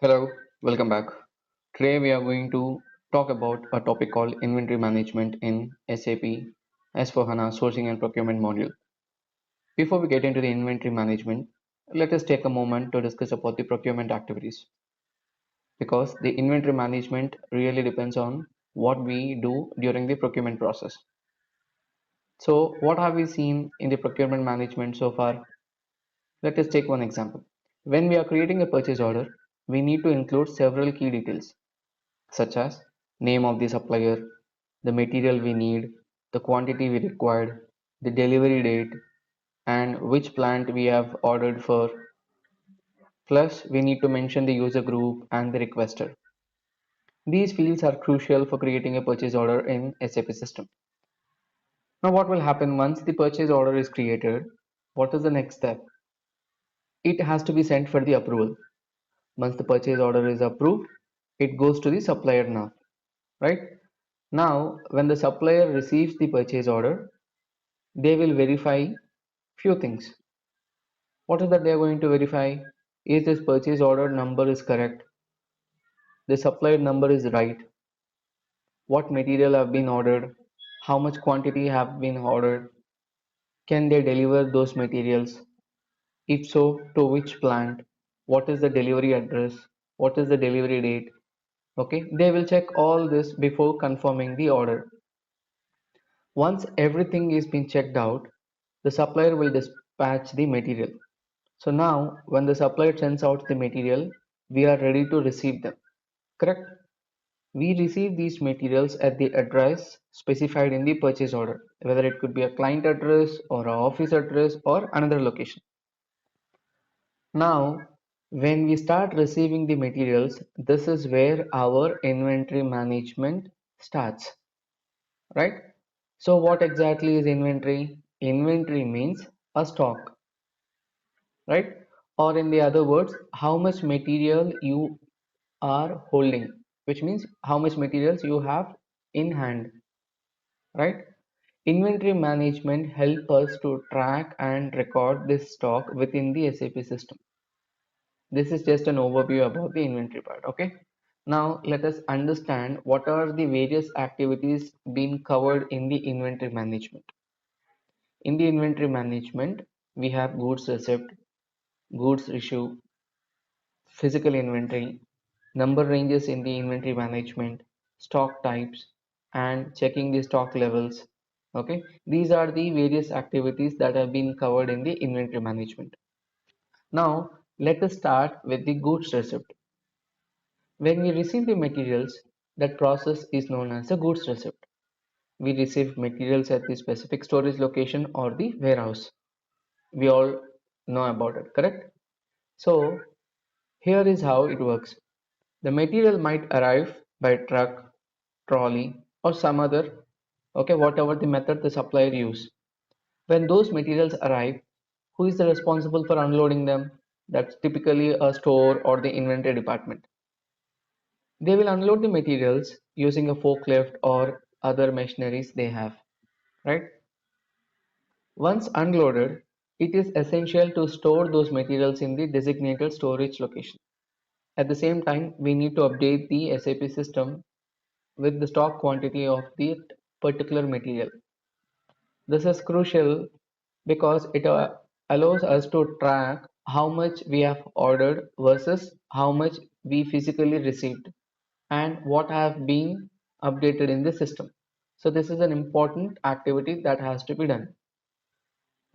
Hello, welcome back. Today we are going to talk about a topic called inventory management in SAP S/4HANA sourcing and procurement module. Before we get into the inventory management, let us take a moment to discuss about the procurement activities because the inventory management really depends on what we do during the procurement process. So, what have we seen in the procurement management so far? Let us take one example. When we are creating a purchase order, we need to include several key details such as name of the supplier, the material we need, the quantity we required, the delivery date, and which plant we have ordered for. Plus, we need to mention the user group and the requester. These fields are crucial for creating a purchase order in SAP system. Now, what will happen once the purchase order is created? What is the next step? It has to be sent for the approval. Once the purchase order is approved, it goes to the supplier now, right? Now, when the supplier receives the purchase order, they will verify few things. What is that they are going to verify? Is this purchase order number is correct? The supplier number is right? What material have been ordered? How much quantity have been ordered? Can they deliver those materials? If so, to which plant? What is the delivery address? What is the delivery date? Okay, they will check all this before confirming the order. Once everything is been checked out, the supplier will dispatch the material. So now when the supplier sends out the material, we are ready to receive them. Correct? We receive these materials at the address specified in the purchase order, whether it could be a client address or a office address or another location. Now, when we start receiving the materials, this is where our inventory management starts, right? So what exactly is inventory? Inventory means a stock, right? Or in the other words, how much material you are holding, which means how much materials you have in hand, right? Inventory management help us to track and record this stock within the SAP system. This is just an overview about the inventory part, okay? Now let us understand what are the various activities being covered in the inventory management. In the inventory management, we have goods receipt, goods issue, physical inventory, number ranges in the inventory management, stock types, and checking the stock levels. Okay, these are the various activities that have been covered in the inventory management. Now, let us start with the goods receipt. When we receive the materials, that process is known as a goods receipt. We receive materials at the specific storage location or the warehouse. We all know about it, correct? So, here is how it works. The material might arrive by truck, trolley, or some other, okay, whatever the method the supplier use. When those materials arrive, who is the responsible for unloading them? That's typically a store or the inventory department. They will unload the materials using a forklift or other machineries they have, right? Once unloaded, it is essential to store those materials in the designated storage location. At the same time, we need to update the SAP system with the stock quantity of the particular material. This is crucial because it allows us to track how much we have ordered versus how much we physically received and what have been updated in the system. So this is an important activity that has to be done,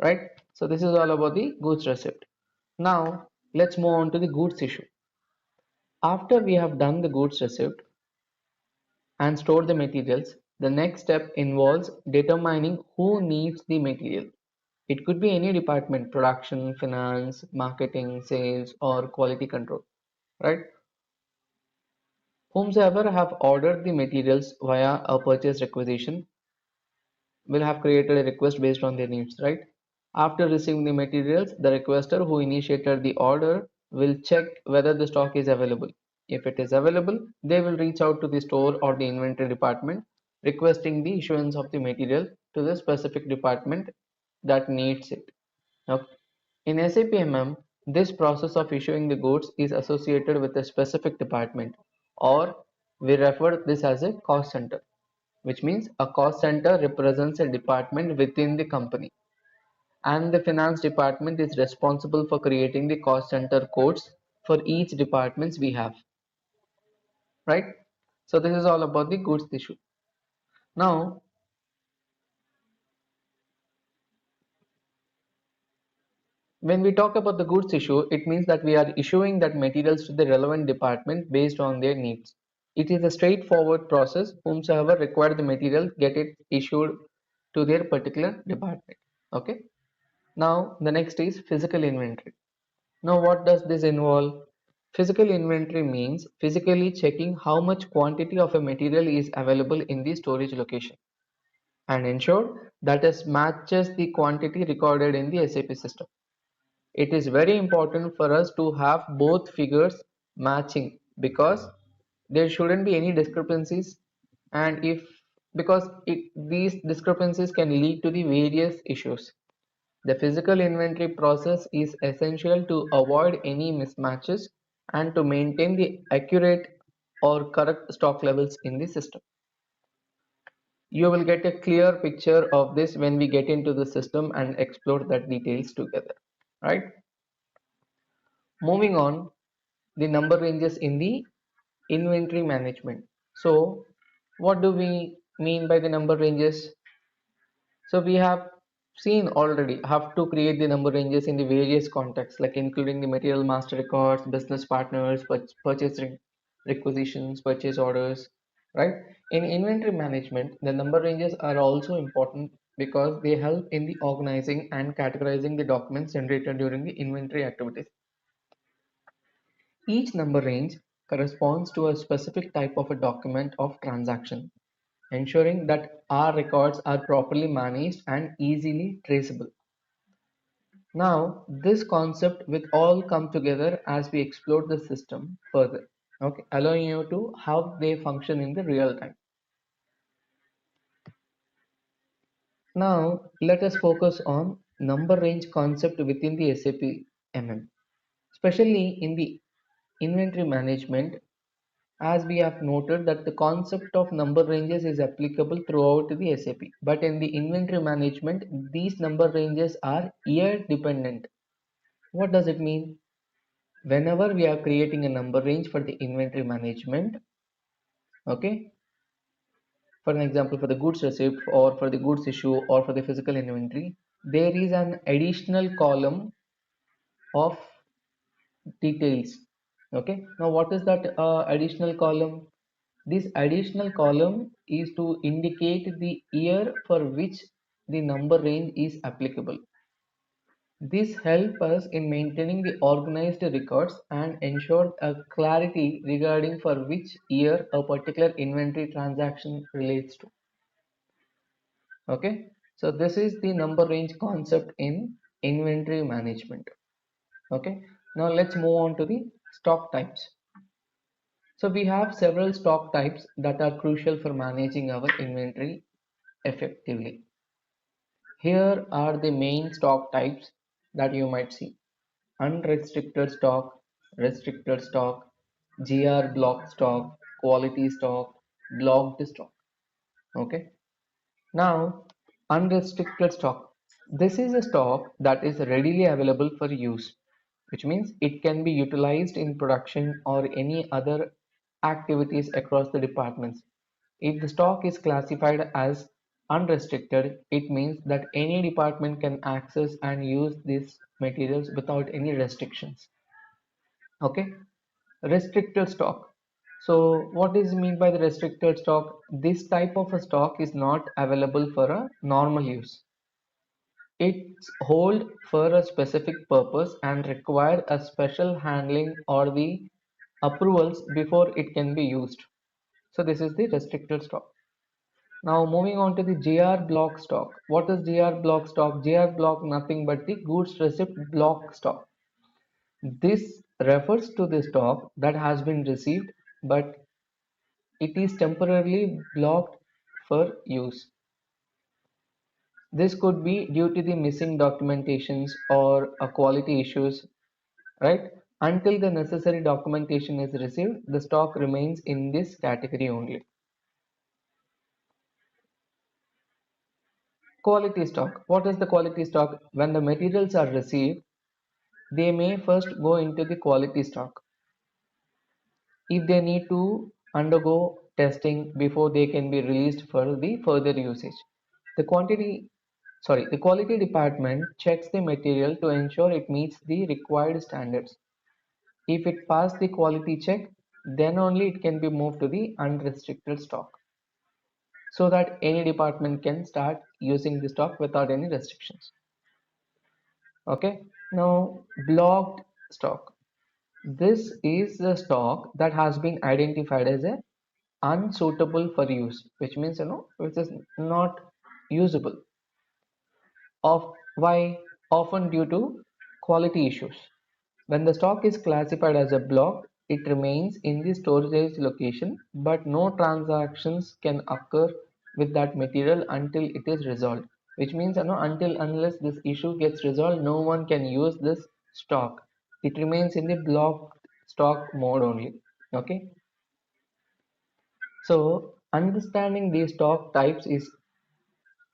right? So this is all about the goods receipt. Now let's move on to the goods issue. After we have done the goods receipt and stored the materials, the next step involves determining who needs the material. It could be any department, production, finance, marketing, sales, or quality control, right? Whomsoever have ordered the materials via a purchase requisition will have created a request based on their needs, right? After receiving the materials, the requester who initiated the order will check whether the stock is available. If it is available, they will reach out to the store or the inventory department requesting the issuance of the material to the specific department that needs it. Now, in SAP MM, this process of issuing the goods is associated with a specific department, or we refer this as a cost center, which means a cost center represents a department within the company, and the finance department is responsible for creating the cost center codes for each departments we have, right? So this is all about the goods issue. Now, when we talk about the goods issue, it means that we are issuing that materials to the relevant department based on their needs. It is a straightforward process. Whomsoever require the material get it issued to their particular department. Okay. Now the next is physical inventory. Now what does this involve? Physical inventory means physically checking how much quantity of a material is available in the storage location and ensure that it matches the quantity recorded in the SAP system. It is very important for us to have both figures matching because there shouldn't be any discrepancies, and if because these discrepancies can lead to the various issues. The physical inventory process is essential to avoid any mismatches and to maintain the accurate or correct stock levels in the system. You will get a clear picture of this when we get into the system and explore that details together, right? Moving on, the number ranges in the inventory management. So what do we mean by the number ranges? So we have seen already how to create the number ranges in the various contexts, like including the material master records, business partners, purchase requisitions, purchase orders, right? In inventory management, the number ranges are also important because they help in the organizing and categorizing the documents generated during the inventory activities. Each number range corresponds to a specific type of a document of transaction, ensuring that our records are properly managed and easily traceable. Now, this concept will all come together as we explore the system further, okay, allowing you to how they function in the real time. Now, let us focus on number range concept within the SAP MM, especially in the inventory management. As we have noted that the concept of number ranges is applicable throughout the SAP, but in the inventory management, these number ranges are year dependent. What does it mean? Whenever we are creating a number range for the inventory management, okay, for an example, for the goods receipt or for the goods issue or for the physical inventory, there is an additional column of details. Okay, now what is that additional column? This additional column is to indicate the year for which the number range is applicable. This helps us in maintaining the organized records and ensure a clarity regarding for which year a particular inventory transaction relates to. Okay, so this is the number range concept in inventory management. Okay, now let's move on to the stock types. So we have several stock types that are crucial for managing our inventory effectively. Here are the main stock types that you might see: unrestricted stock, restricted stock, GR block stock, quality stock, blocked stock. Okay. Now, unrestricted stock. This is a stock that is readily available for use, which means it can be utilized in production or any other activities across the departments. If the stock is classified as unrestricted, it means that any department can access and use these materials without any restrictions. Okay, restricted stock. So what is meant by the restricted stock? This type of a stock is not available for a normal use. It's hold for a specific purpose and require a special handling or the approvals before it can be used. So this is the restricted stock. Now moving on to the GR block stock. What is GR block stock? GR block nothing but the goods receipt block stock. This refers to the stock that has been received but it is temporarily blocked for use. This could be due to the missing documentations or a quality issues, right? Until the necessary documentation is received, the stock remains in this category only. Quality stock. What is the quality stock? When the materials are received, they may first go into the quality stock. If they need to undergo testing before they can be released for the further usage. The quality department checks the material to ensure it meets the required standards. If it passed the quality check, then only it can be moved to the unrestricted stock so that any department can start using the stock without any restrictions. Okay, now blocked stock. This is the stock that has been identified as a unsuitable for use, which means which is not usable. Of why? Often due to quality issues. When the stock is classified as a block, it remains in the storage location, but no transactions can occur with that material until it is resolved. Which means until unless this issue gets resolved, no one can use this stock. It remains in the block stock mode only. Okay. So understanding these stock types is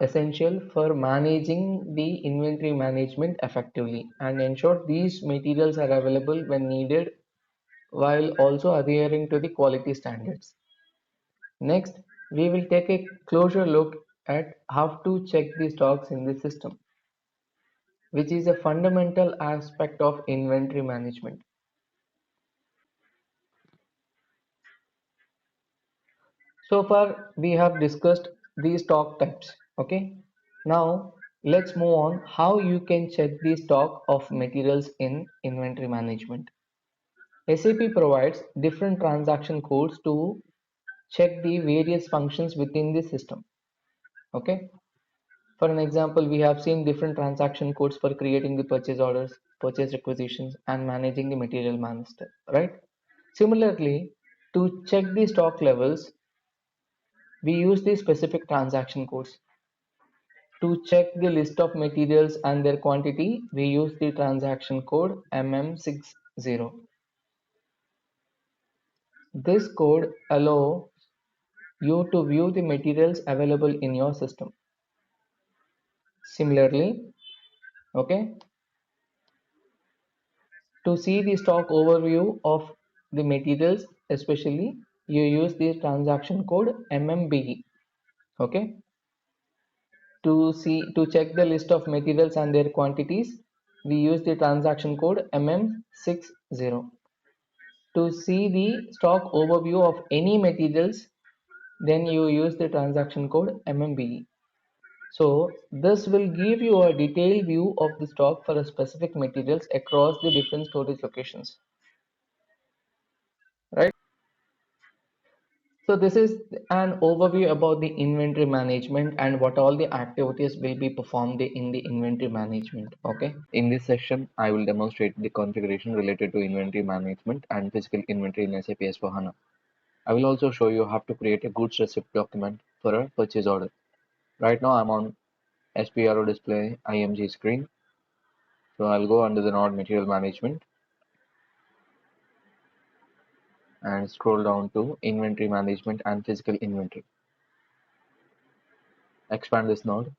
essential for managing the inventory management effectively and ensure these materials are available when needed while also adhering to the quality standards. Next, we will take a closer look at how to check the stocks in the system, which is a fundamental aspect of inventory management. So far, we have discussed these stock types. Okay, now let's move on how you can check the stock of materials in inventory management. SAP provides different transaction codes to check the various functions within the system. Okay, for an example, we have seen different transaction codes for creating the purchase orders, purchase requisitions, and managing the material master, right? Similarly, to check the stock levels, we use the specific transaction codes. To check the list of materials and their quantity, we use the transaction code MM60. This code allows you to view the materials available in your system. Similarly, okay, to see the stock overview of the materials, especially, you use the transaction code MMBE. Okay, to check the list of materials and their quantities, we use the transaction code MM60. To see the stock overview of any materials, then you use the transaction code MMBE. So this will give you a detailed view of the stock for a specific materials across the different storage locations, right? So this is an overview about the inventory management and what all the activities will be performed in the inventory management. Okay. In this session, I will demonstrate the configuration related to inventory management and physical inventory in SAP S/4HANA. I will also show you how to create a goods receipt document for a purchase order. Right now I'm on SPRO display IMG screen. So I'll go under the node material management and scroll down to inventory management and physical inventory. Expand this node.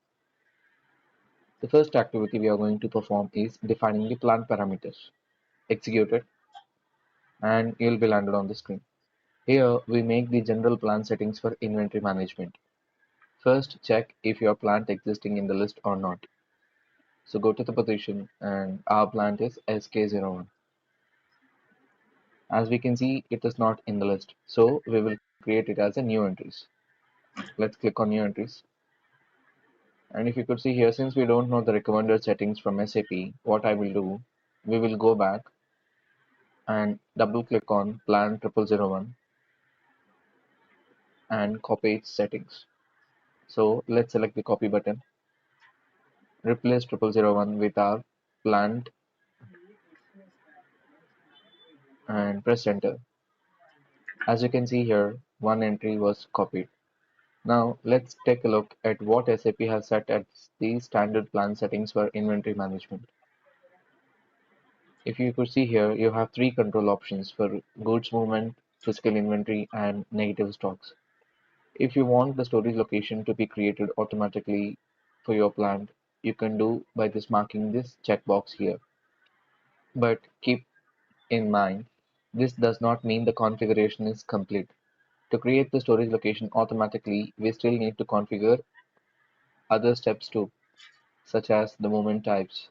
The first activity we are going to perform is defining the plant parameters. Execute it and you'll be landed on the screen. Here we make the general plant settings for inventory management. First check if your plant existing in the list or not. So go to the position and our plant is SK01. As we can see, it is not in the list. So we will create it as a new entries. Let's click on new entries. And if you could see here, since we don't know the recommended settings from SAP, what I will do, we will go back and double click on plan 0001 and copy its settings. So let's select the copy button, replace 0001 with our plant and press enter. As you can see here, one entry was copied. Now let's take a look at what SAP has set as the standard plan settings for inventory management. If you could see here, you have three control options for goods movement, physical inventory, and negative stocks. If you want the storage location to be created automatically for your plant, you can do by just marking this checkbox here. But keep in mind, this does not mean the configuration is complete. To create the storage location automatically, we still need to configure other steps too, such as the movement types.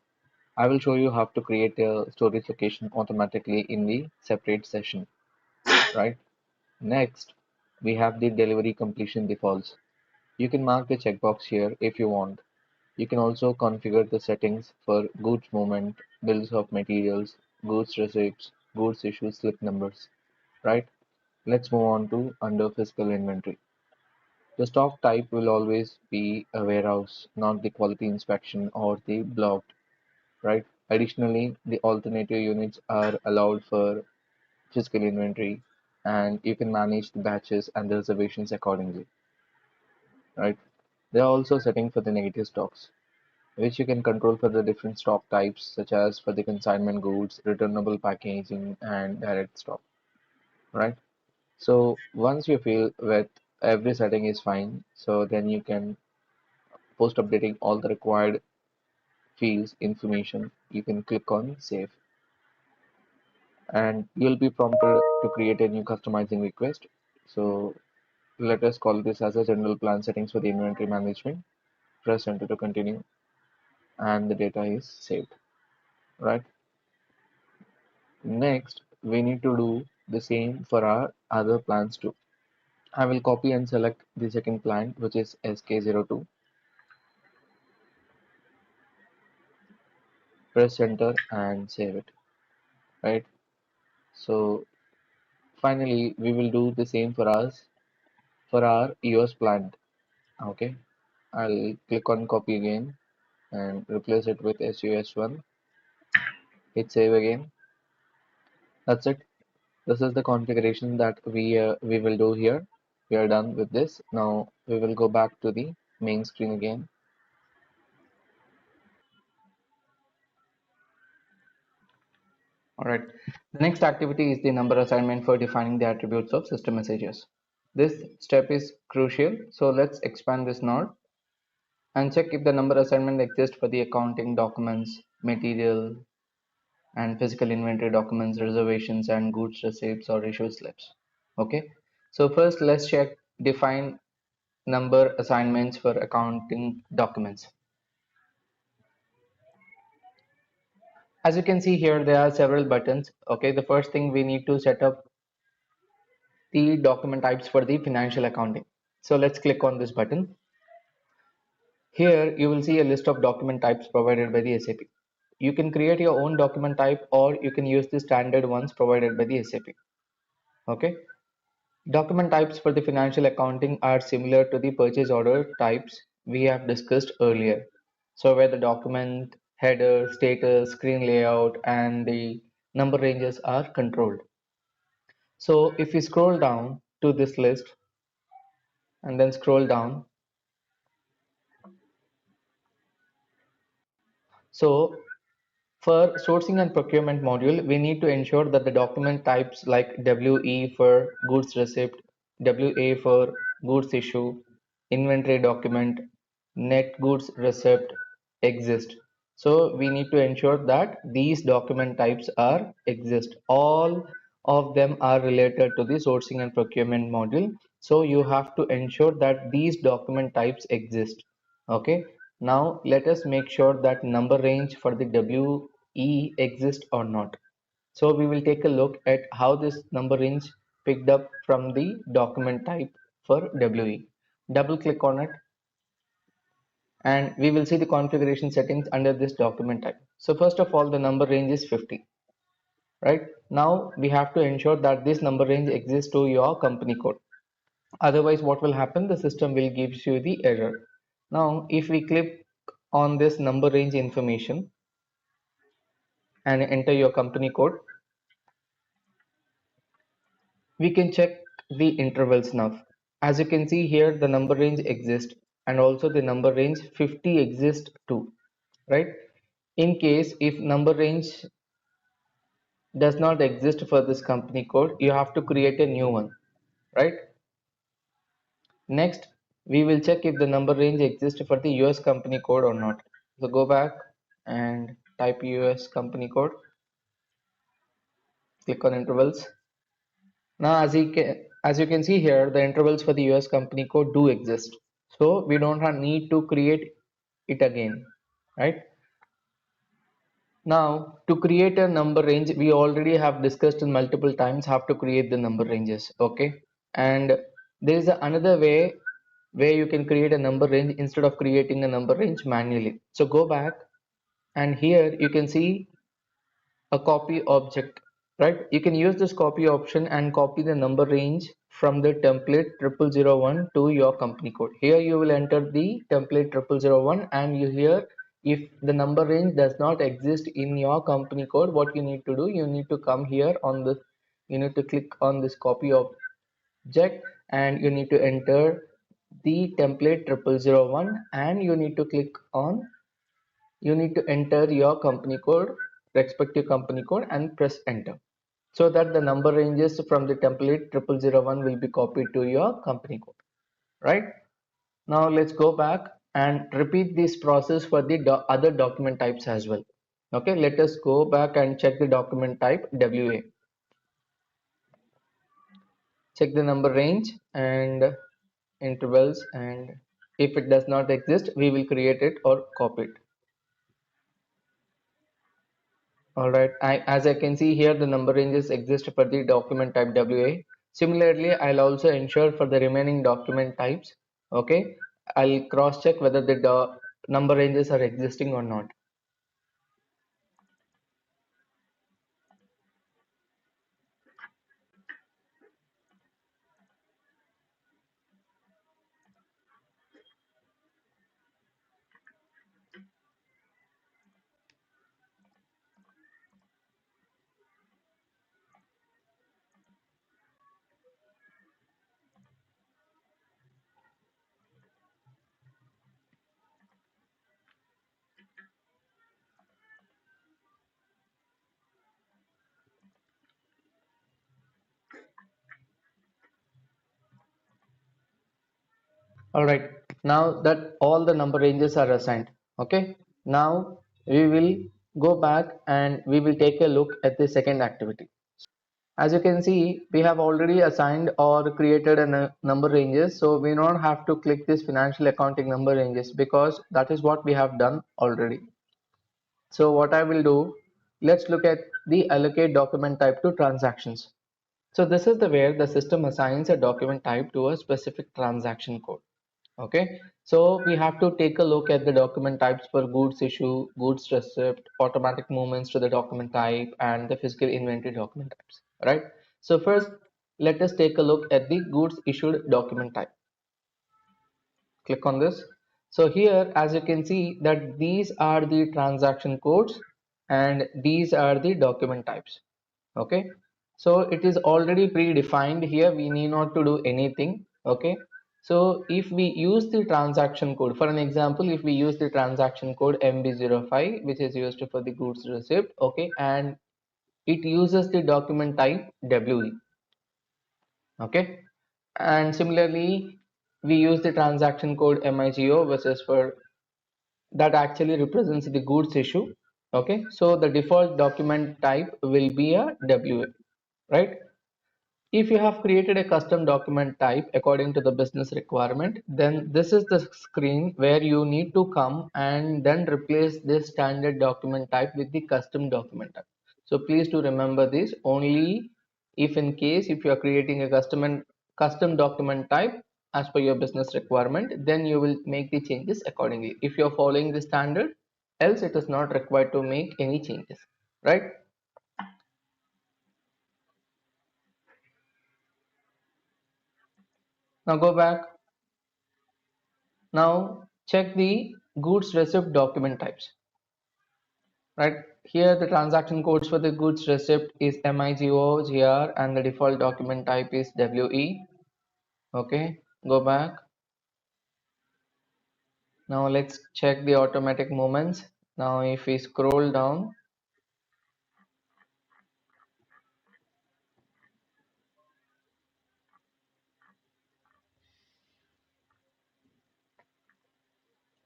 I will show you how to create a storage location automatically in the separate session, right? Next, we have the delivery completion defaults. You can mark the checkbox here if you want. You can also configure the settings for goods movement, bills of materials, goods receipts, goods issue slip numbers, right? Let's move on to under physical inventory. The stock type will always be a warehouse, not the quality inspection or the blocked, right? Additionally, the alternative units are allowed for physical inventory, and you can manage the batches and the reservations accordingly, right? There are also settings for the negative stocks, which you can control for the different stock types, such as for the consignment goods, returnable packaging, and direct stock, right? So once you feel that every setting is fine, so then you can post updating all the required fields information. You can click on save, and you'll be prompted to create a new customizing request. So let us call this as a general plan settings for the inventory management. Press enter to continue, and the data is saved, right? Next, we need to do the same for our other plans too. I will copy and select the second plan, which is SK02. Press enter and save it, right? So finally, we will do the same for us for our EOS plant. Okay, I'll click on copy again and replace it with SUS1. Hit save again. That's it. This is the configuration that we will do here. We are done with this. Now we will go back to the main screen again. All right. The next activity is the number assignment for defining the attributes of system messages. This step is crucial, so let's expand this node and check if the number assignment exists for the accounting documents, material and physical inventory documents, reservations and goods receipts or issue slips. Okay. So first let's check define number assignments for accounting documents. As you can see here, there are several buttons. Okay, the first thing we need to set up the document types for the financial accounting. So let's click on this button. Here you will see a list of document types provided by the SAP. You can create your own document type or you can use the standard ones provided by the SAP. Okay. Document types for the financial accounting are similar to the purchase order types we have discussed earlier. So where the document, header, status, screen layout, and the number ranges are controlled. So if we scroll down to this list and then scroll down, so for sourcing and procurement module, we need to ensure that the document types like WE for goods receipt, WA for goods issue, inventory document, net goods receipt exist. So we need to ensure that these document types are exist. All of them are related to the sourcing and procurement module. So you have to ensure that these document types exist. Okay. Now let us make sure that number range for the WE exists or not. So we will take a look at how this number range picked up from the document type for WE. Double click on it and we will see the configuration settings under this document type. So first of all, the number range is 50, right? Now we have to ensure that this number range exists to your company code. Otherwise, what will happen? The system will give you the error. Now, if we click on this number range information and enter your company code, we can check the intervals now. As you can see here, the number range exists, and also the number range 50 exists too, right? In case if number range does not exist for this company code, you have to create a new one, right? Next, we will check if the number range exists for the US company code or not. So go back and type US company code, click on intervals. Now, as you can see here, the intervals for the US company code do exist. So we don't have need to create it again, right? Now, to create a number range, we already have discussed in multiple times how to create the number ranges, okay? And there is another way where you can create a number range instead of creating a number range manually. So go back, and here you can see a copy object, right? You can use this copy option and copy the number range from the template 0001 to your company code. Here you will enter the template 0001, and you here, if the number range does not exist in your company code, what you need to do, you need to come here on this, you need to click on this copy object, and you need to enter the template 0001, and you need to click on, you need to enter your company code, respective company code, and press enter, so that the number ranges from the template 0001 will be copied to your company code, right? Now let's go back and repeat this process for the other document types as well. Okay, let us go back and check the document type WA, check the number range and intervals, and if it does not exist, we will create it or copy it. All right, as I can see here, the number ranges exist for the document type WA. Similarly, I'll also ensure for the remaining document types. Okay, I'll cross check whether the number ranges are existing or not. All right, now that all the number ranges are assigned, okay, now we will go back and we will take a look at the second activity. As you can see, we have already assigned or created a number ranges, so we don't have to click this financial accounting number ranges because that is what we have done already. So what I will do, let's look at the allocate document type to transactions. So this is the where the system assigns a document type to a specific transaction code. Okay, so we have to take a look at the document types for goods issue, goods receipt, automatic movements to the document type, and the physical inventory document types, right? So first, let us take a look at the goods issued document type. Click on this. So here, as you can see that these are the transaction codes and these are the document types. Okay, so it is already predefined here, we need not to do anything. Okay, so if we use the transaction code, for an example, if we use the transaction code MB05, which is used for the goods receipt, okay, and it uses the document type WE. Okay, and similarly we use the transaction code MIGO, which is for, that actually represents the goods issue. Okay, so the default document type will be a WA, right? If you have created a custom document type according to the business requirement, then this is the screen where you need to come and then replace this standard document type with the custom document type. So please do remember this, only if in case if you are creating a custom document type as per your business requirement, then you will make the changes accordingly. If you are following the standard, else it is not required to make any changes, right? Now go back. Now check the goods receipt document types. Right here, the transaction codes for the goods receipt is MIGO, GR, and the default document type is WE. Okay. Go back. Now let's check the automatic movements. Now if we scroll down,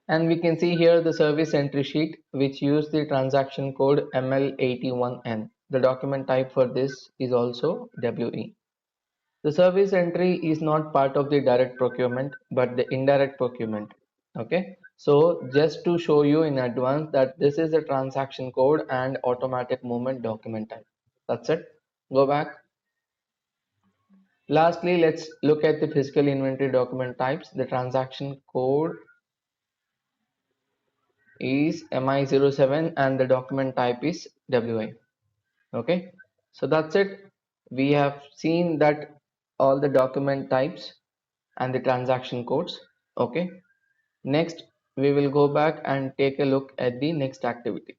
and we can see here the service entry sheet which use the transaction code ML81N. The document type for this is also WE. The service entry is not part of the direct procurement but the indirect procurement. Okay, so just to show you in advance that this is a transaction code and automatic movement document type. That's it. Go back. Lastly, let's look at the physical inventory document types. The transaction code is MI07 and the document type is WI. Okay, so that's it. We have seen that all the document types and the transaction codes. Okay, next we will go back and take a look at the next activity.